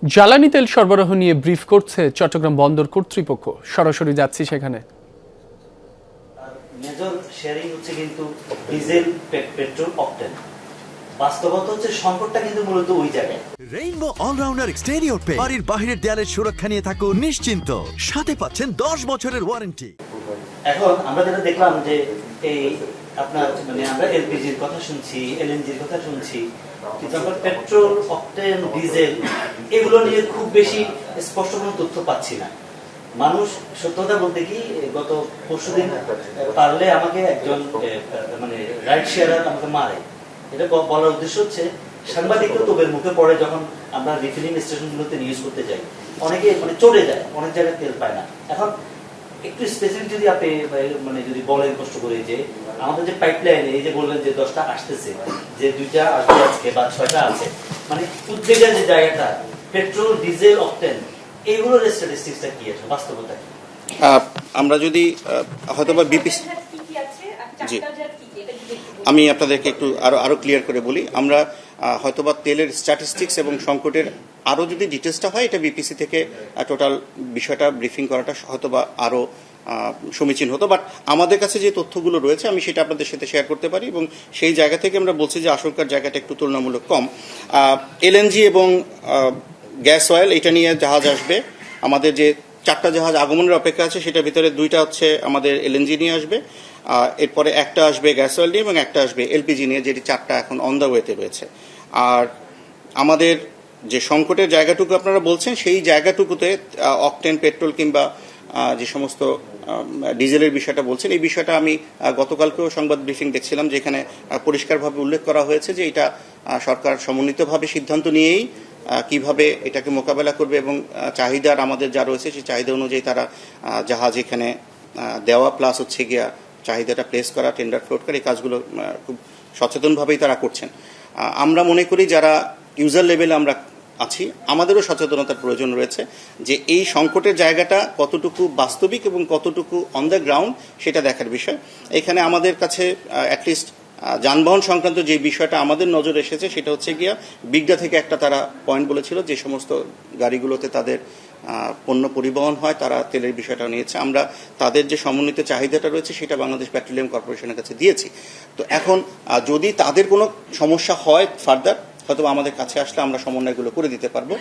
জ্বালানি তেল সরবরাহ নিয়ে ব্রিফ করছে চট্টগ্রাম বন্দর কর্তৃপক্ষ। সরাসরি যাচ্ছি সেখানে। মেজর শেয়ারিং হচ্ছে কিন্তু ডিজেল, পেট্রোল, অকটেন। বাস্তবতা হচ্ছে সংকটটা কিন্তু মূলত ওই জায়গায়। রেইনবো অলরাউন্ডার এক্সটেরিয়র পেইন্ট বাড়ির বাহিরের দেয়ালের সুরক্ষা নিয়ে থাকুন নিশ্চিন্ত, সাথে পাচ্ছেন 10 বছরের ওয়ারেন্টি। এখন আমরা যেটা দেখলাম যে এই আপনার আমরা এলপিজির কথা শুনছি, এলএনজির কথা শুনছি, কিন্তু আমরা পেট্রোল, অকটেন, ডিজেল এগুলো নিয়ে খুব বেশি স্পষ্ট কোনো তথ্য পাচ্ছি না। মানুষ সত্যতা বলতে কি, গত পরশুদিন পারলে আমাকে একজন রাইড শেয়ারার আমাকে মারে। এটা বলার উদ্দেশ্য হচ্ছে সাংবাদিকরা তোপের মুখে পড়ে যখন আমরা রিফিলিং স্টেশনগুলোতে নিউজ করতে যাই, অনেকে চলে যায়, অনেক জায়গায় তেল পায় না। এখন একটু স্পেসিফিক যদি আপনি যদি বলেন কষ্ট করে, যে আমাদের যে পাইপলাইন, এই যে বললেন যে 10টা আসতেছে, যে 2টা আসবে আজকে বা 6টা আছে, উদ্বেগের যে জায়গাটা পেট্রোল, ডিজেল, অকটেন, এইগুলোর স্ট্যাটিস্টিক্সটা কি আছে, বাস্তবতা কি? আমরা যদি হয়তোবা বিপিসি, জি আমি আপনাদেরকে একটু আরো ক্লিয়ার করে বলি। আমরা হয়তোবা তেলের স্ট্যাটিস্টিক্স এবং সংকটের আরো যদি ডিটেলসটা হয়, এটা বিপিসি থেকে টোটাল বিষয়টা ব্রিফিং করাটা হয়তোবা আরো সমীচীন হতো। বাট আমাদের কাছে যে তথ্যগুলো রয়েছে আমি সেটা আপনাদের সাথে শেয়ার করতে পারি, এবং সেই জায়গা থেকে আমরা বলছি যে আশঙ্কার জায়গাটা একটু তুলনামূলক কম। এলএনজি এবং গ্যাস অয়েল, এটা নিয়ে জাহাজ আসবে। আমাদের যে 4টা জাহাজ আগমনের অপেক্ষা আছে, সেটার ভিতরে 2টা হচ্ছে আমাদের এলএনজি নিয়ে আসবে, এরপরে একটা আসবে গ্যাস অয়েল নিয়ে, এবং একটা আসবে এলপিজি নিয়ে, যেটি 4টা এখন অন দ্য ওয়েতে রয়েছে। আর আমাদের যে সংকটের জায়গাটুকু আপনারা বলছেন, সেই জায়গাটুকুতে অকটেন, পেট্রোল কিংবা যে সমস্ত ডিজেলের বিষয়টা বলছেন, এই বিষয়টা আমি গতকালকেও সংবাদ ব্রিফিং দেখছিলাম, যেখানে পরিষ্কারভাবে উল্লেখ করা হয়েছে যে এটা সরকার সমন্বিতভাবে সিদ্ধান্ত নিয়েই কিভাবে এটাকে মোকাবেলা করবে, এবং চাহিদার আমাদের যা রয়েছে সেই চাহিদা অনুযায়ী তারা জাহাজ এখানে দেওয়া, প্লাস হচ্ছে গিয়া চাহিদাটা প্লেস করা, টেন্ডার ফ্লোট করা, এই কাজগুলো খুব সচেতনভাবেই তারা করছেন। আমরা মনে করি যারা ইউজার লেভেলে আমরা আছি, আমাদেরও সচেতনতার প্রয়োজন রয়েছে, যে এই সংকটের জায়গাটা কতটুকু বাস্তবিক এবং কতটুকু অন দ্য গ্রাউন্ড সেটা দেখার বিষয়। এখানে আমাদের কাছে অ্যাটলিস্ট যানবাহন সংক্রান্ত যে বিষয়টা আমাদের নজর এসেছে, সেটা হচ্ছে গিয়া বিগডা থেকে একটা তারা পয়েন্ট বলেছিল, যে সমস্ত গাড়িগুলোতে তাদের পণ্য পরিবহন হয়, তারা তেলের বিষয়টা নিয়েছে। আমরা তাদের যে সমন্বিত চাহিদাটা রয়েছে সেটা বাংলাদেশ পেট্রোলিয়াম কর্পোরেশনের কাছে দিয়েছি। তো এখন যদি তাদের কোনো সমস্যা হয় ফার্দার, হয়তো আমাদের কাছে আসলে আমরা সমন্বয়গুলো করে দিতে পারবো।